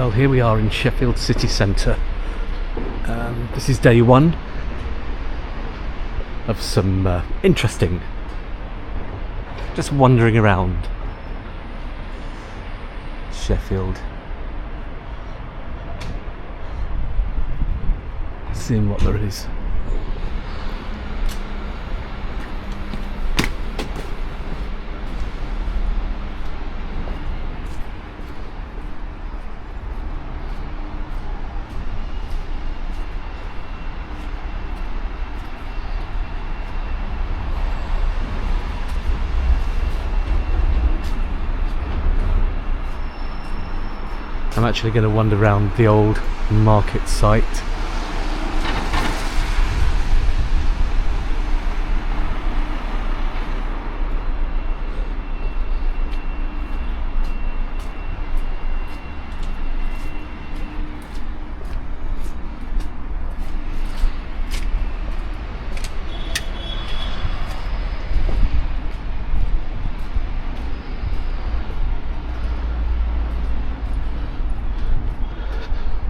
Well, here we are in Sheffield city centre. This is day one of some interesting, just wandering around Sheffield, seeing what there is. I'm actually going to wander around the old market site.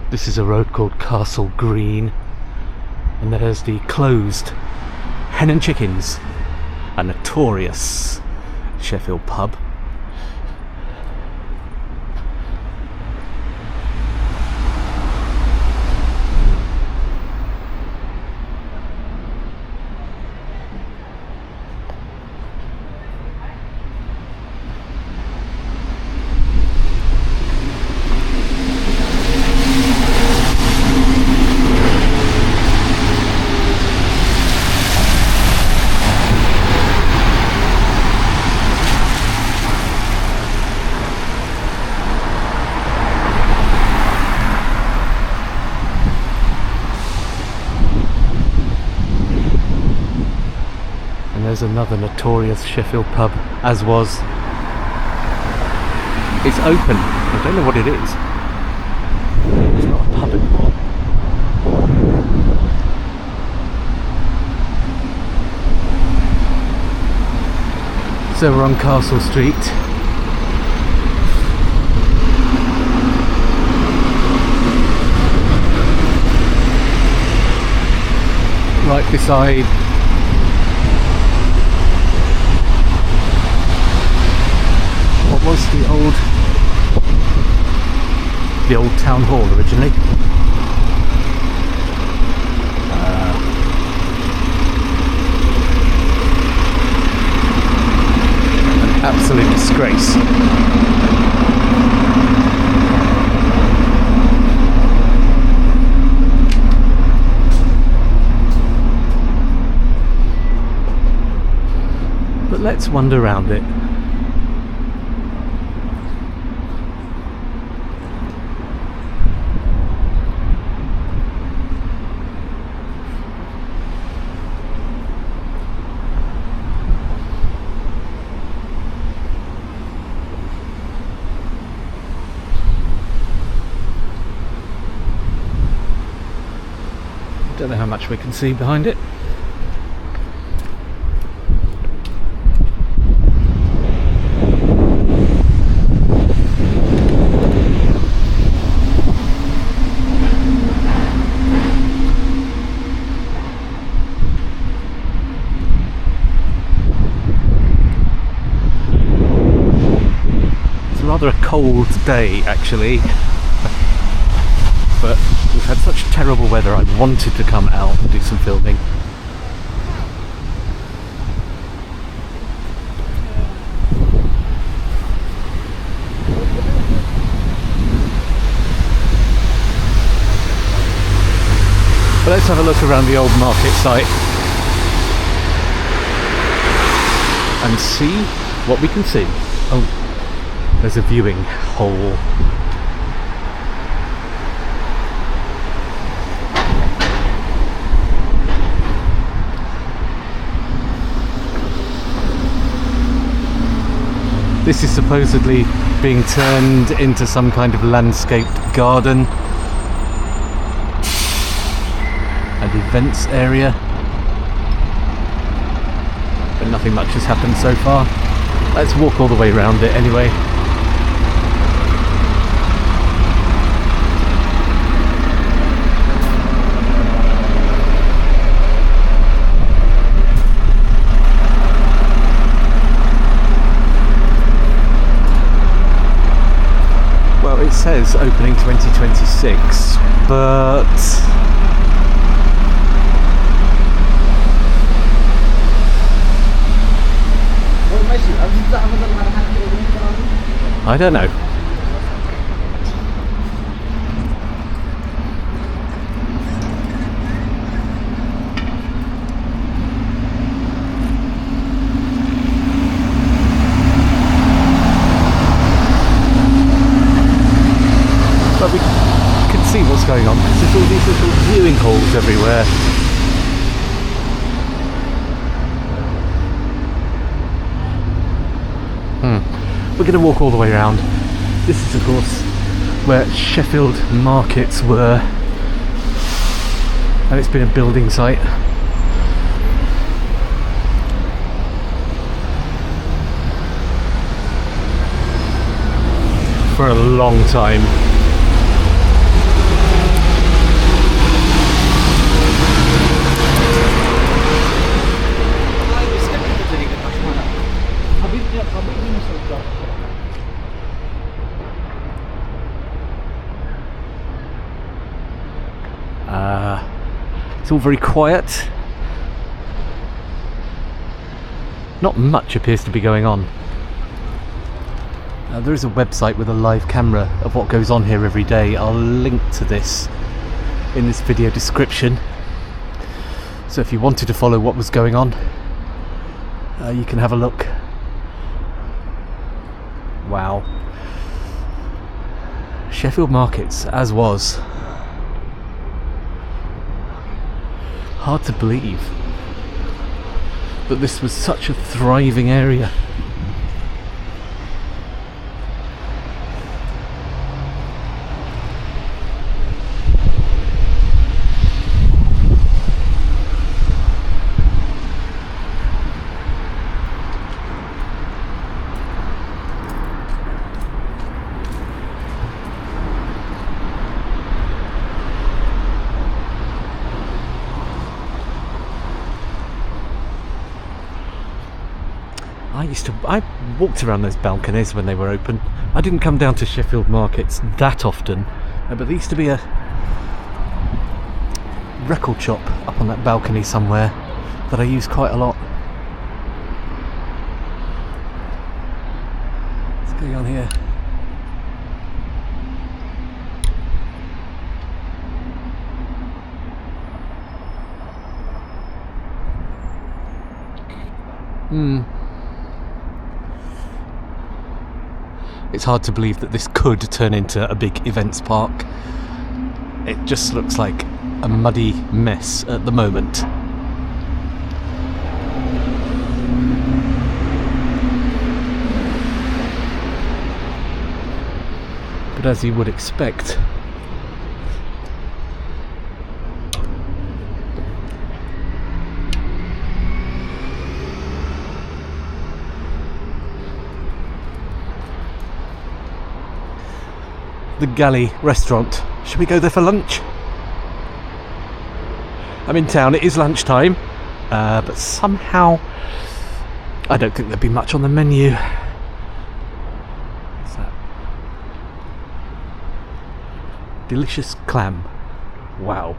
This is a road called Castle Green, and there's the closed Hen and Chickens, a notorious Sheffield pub. There's another notorious Sheffield pub, as was. It's open. I don't know what it is. It's not a pub anymore. So we're on Castle Street. Right beside was the old town hall originally. An absolute disgrace. But let's wander around it. Don't know how much we can see behind it. It's rather a cold day actually. But we've had such terrible weather, I wanted to come out and do some filming. But let's have a look around the old market site and see what we can see. Oh, there's a viewing hole. This is supposedly being turned into some kind of landscaped garden and events area, but nothing much has happened so far. Let's walk all the way around it anyway. says opening 2026, but I don't know. But we can see what's going on because there's all these little viewing halls everywhere. We're going to walk all the way around. This is of course where Sheffield markets were, and it's been a building site. For a long time. It's all very quiet. Not much appears to be going on. There is a website with a live camera of what goes on here every day. I'll link to this in this video description. So if you wanted to follow what was going on, you can have a look. Wow. Sheffield markets, as was. Hard to believe that this was such a thriving area. I walked around those balconies when they were open. I didn't come down to Sheffield markets that often, but there used to be a record shop up on that balcony somewhere that I use quite a lot. What's going on here? It's hard to believe that this could turn into a big events park. It just looks like a muddy mess at the moment. But as you would expect, the Galley restaurant. Should we go there for lunch? I'm in town, it is lunchtime, but somehow I don't think there'd be much on the menu. What's that? Delicious clam. Wow.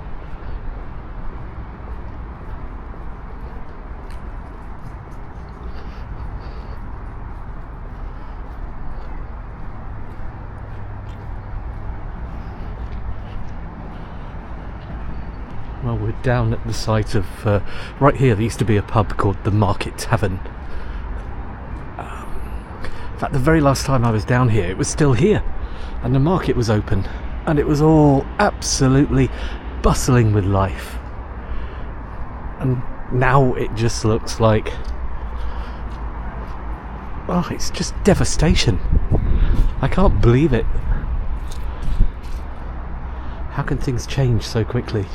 Well, we're down at the site of, right here there used to be a pub called the Market Tavern. In fact, the very last time I was down here, it was still here, and the market was open, and it was all absolutely bustling with life. And now it just looks like, well, it's just devastation. I can't believe it. How can things change so quickly?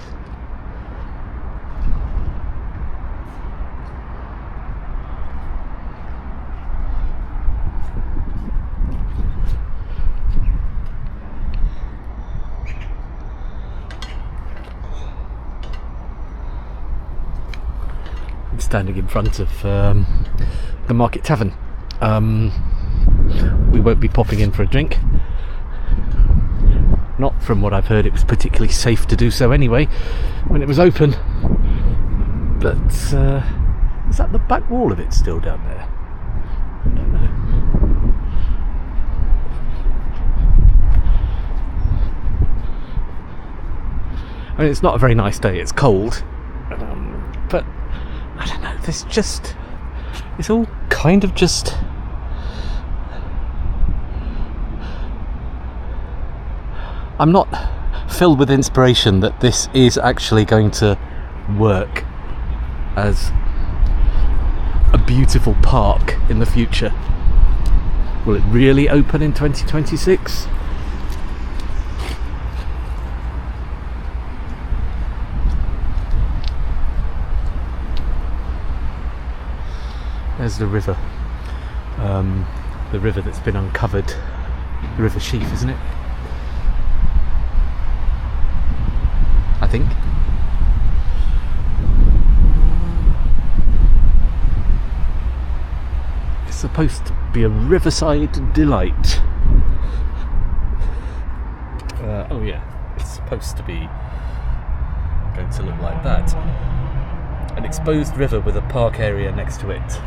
Standing in front of the Market Tavern. We won't be popping in for a drink. Not from what I've heard it was particularly safe to do so anyway when it was open. But is that the back wall of it still down there? I don't know. I mean, it's not a very nice day, it's cold, but I don't know, it's all kind of just... I'm not filled with inspiration that this is actually going to work as a beautiful park in the future. Will it really open in 2026? There's the river. The river that's been uncovered. The River Sheaf, isn't it? I think. It's supposed to be a riverside delight. Oh yeah, it's supposed to be going to look like that. An exposed river with a park area next to it.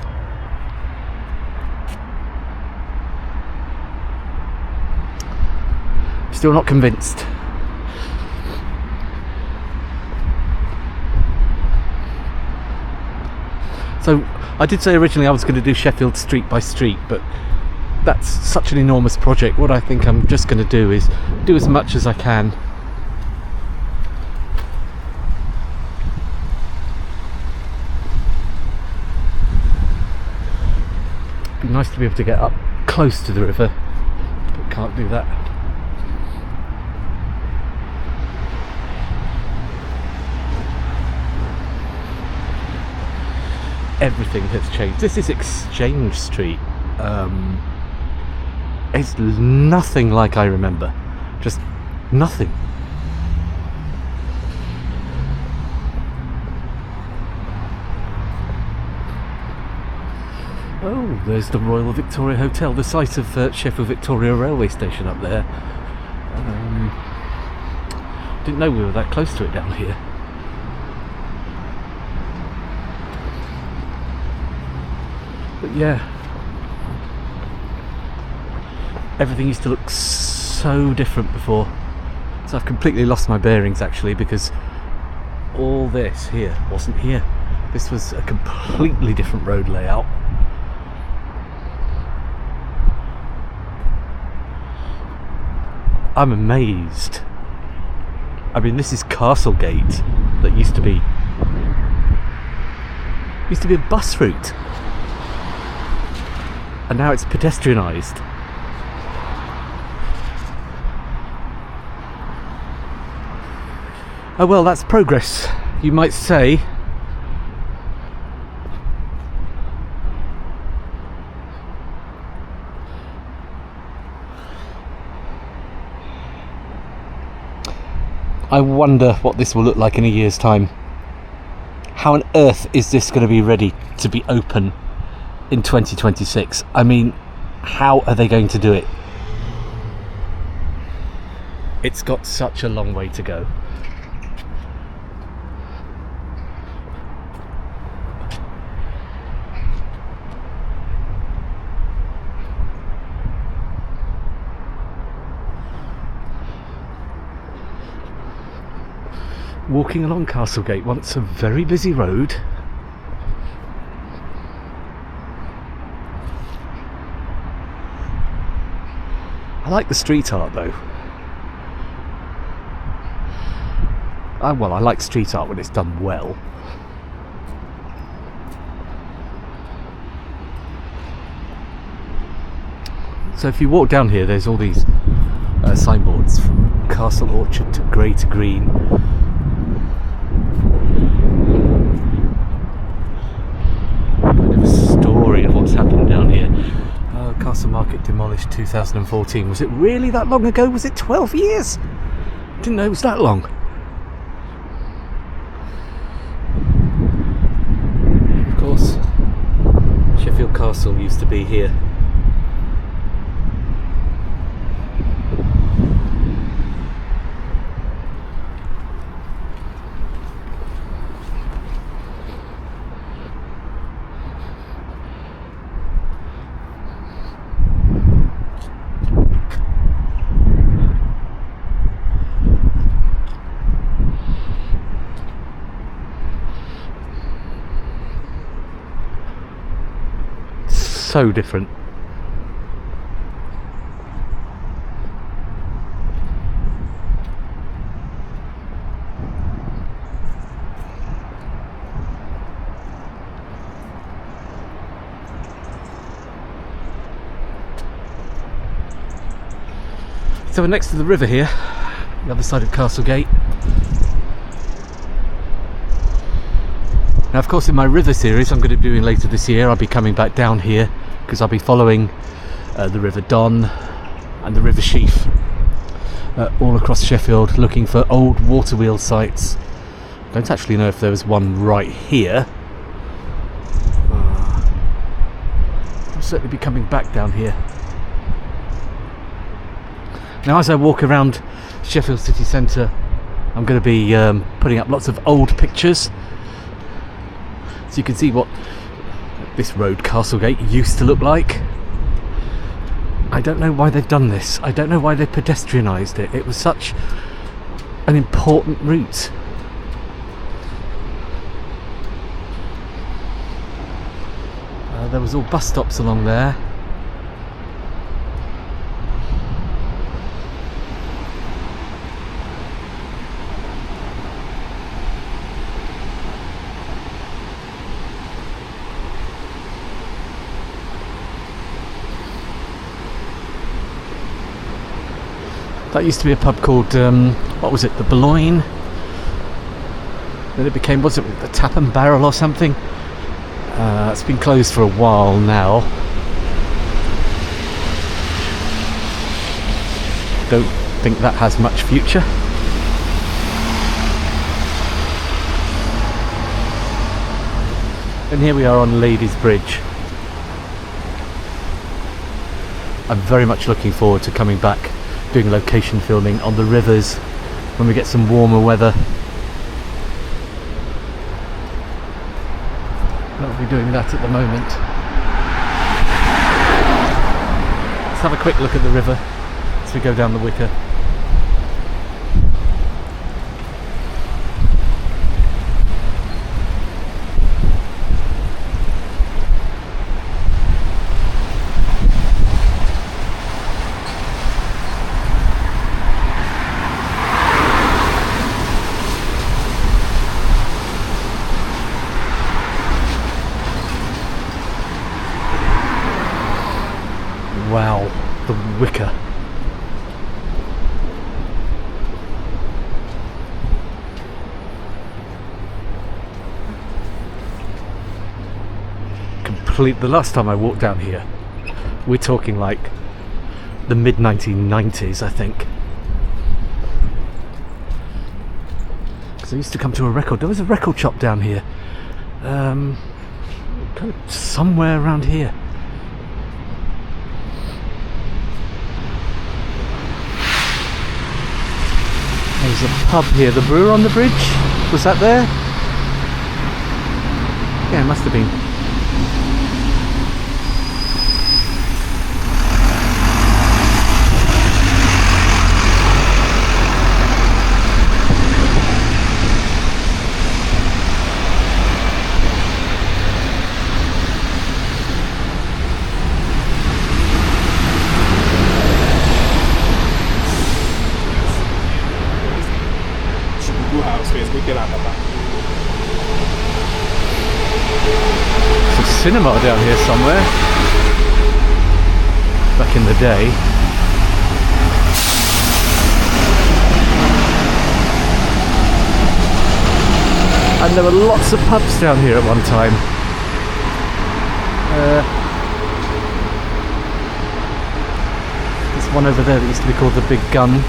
Still not convinced. So I did say originally I was going to do Sheffield street by street, but that's such an enormous project. What I think I'm just going to do is do as much as I can. It'd be nice to be able to get up close to the river, but can't do that. Everything has changed. This is Exchange Street. It's nothing like I remember. Just nothing. Oh, there's the Royal Victoria Hotel, the site of Sheffield Victoria Railway Station up there. Didn't know we were that close to it down here. But yeah, everything used to look so different before. So I've completely lost my bearings actually, because all this here wasn't here. This was a completely different road layout. I'm amazed. I mean, this is Castlegate that used to be a bus route. And now it's pedestrianised. Oh well, that's progress, you might say. I wonder what this will look like in a year's time. How on earth is this going to be ready to be open in 2026? I mean, how are they going to do it? It's got such a long way to go. Walking along Castlegate, once a very busy road. I like the street art though. Well, I like street art when it's done well. So if you walk down here, there's all these signboards from Castle Orchard to Grey to Green. Kind of a story of what's happened down here. Castle Market demolished 2014. Was it really that long ago? Was it 12 years? Didn't know it was that long. Of course, Sheffield Castle used to be here. so different. So we're next to the river here, the other side of Castlegate. Now of course in my river series I'm going to be doing later this year, I'll be coming back down here because I'll be following the River Don and the River Sheaf all across Sheffield looking for old water wheel sites. Don't actually know if there was one right here. I'll certainly be coming back down here. Now as I walk around Sheffield city centre I'm going to be putting up lots of old pictures so you can see what this road, Castlegate, used to look like. I don't know why they've done this. I don't know why they pedestrianised it. It was such an important route. There was all bus stops along there. That used to be a pub called, what was it, the Boulogne? Then it became, was it the Tap and Barrel or something? It's been closed for a while now. Don't think that has much future. And here we are on Ladies Bridge. I'm very much looking forward to coming back doing location filming on the rivers when we get some warmer weather. I'll be doing that at the moment. Let's have a quick look at the river as we go down the Wicker. Wow, the Wicker. The last time I walked down here, we're talking like the mid-1990s, I think. Because I used to come to there was a record shop down here. Kind of somewhere around here. There's a pub here, the Brewer on the bridge. Was that there? Yeah, it must have been. Cinema down here somewhere back in the day. And there were lots of pubs down here at one time. There's one over there that used to be called the Big Gun.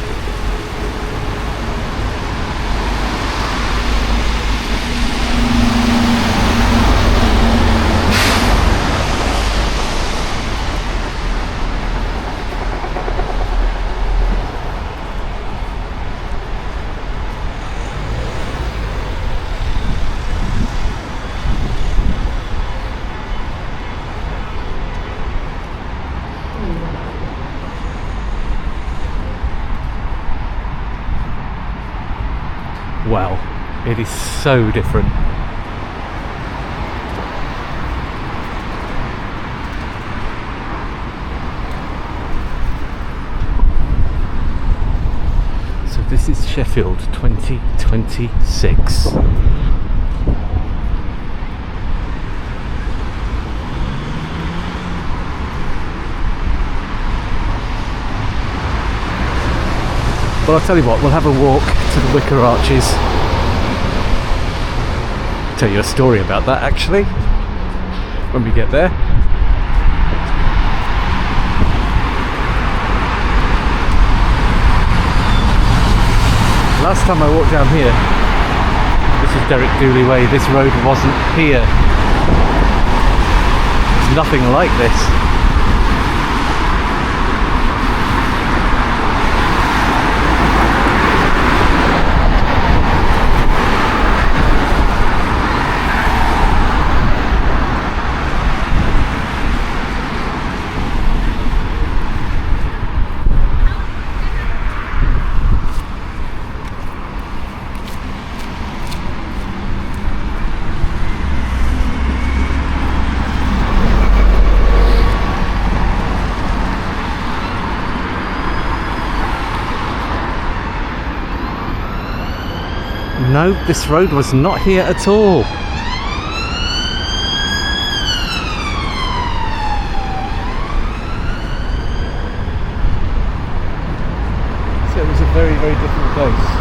Wow, it is so different. This is Sheffield 2026. Well, I'll tell you what, we'll have a walk to the Wicker Arches. Tell you a story about that actually when we get there. Last time I walked down here, this is Dooley Way, this road wasn't here. It's nothing like this. No, this road was not here at all. So it was a very, very different place.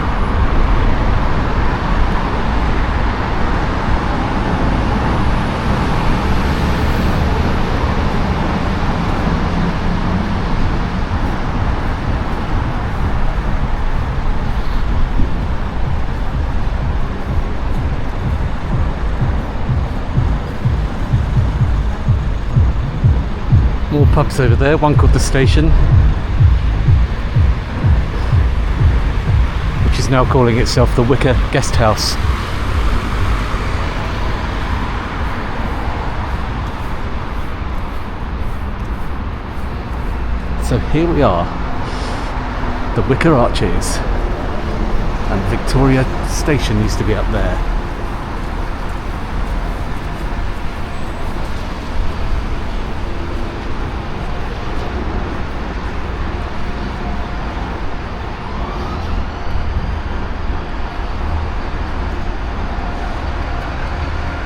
More pubs over there, one called The Station, which is now calling itself the Wicker Guest House. So here we are, the Wicker Arches, and Victoria Station used to be up there.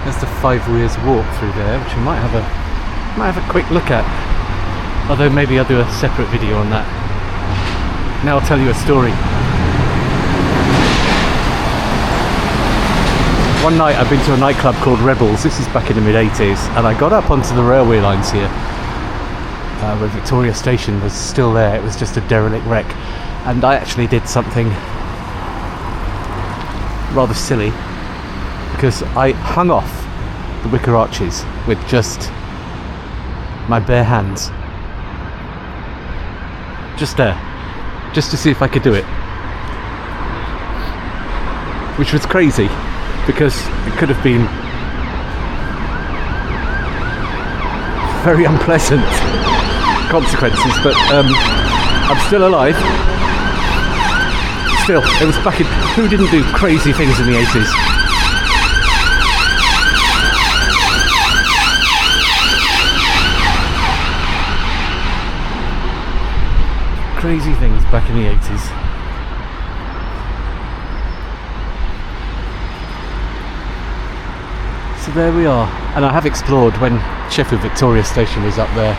There's the 5 Weirs walk through there, which we might have a quick look at. Although maybe I'll do a separate video on that. Now I'll tell you a story. One night I've been to a nightclub called Rebels. This is back in the mid-80s, and I got up onto the railway lines here, where Victoria Station was still there. It was just a derelict wreck, and I actually did something rather silly, because I hung off the Wicker Arches with just my bare hands. Just there. Just to see if I could do it. Which was crazy, because it could have been very unpleasant consequences, but I'm still alive. Still, it was back in... Who didn't do crazy things in the 80s? Crazy things back in the 80s. So there we are, and I have explored when Sheffield Victoria Station was up there.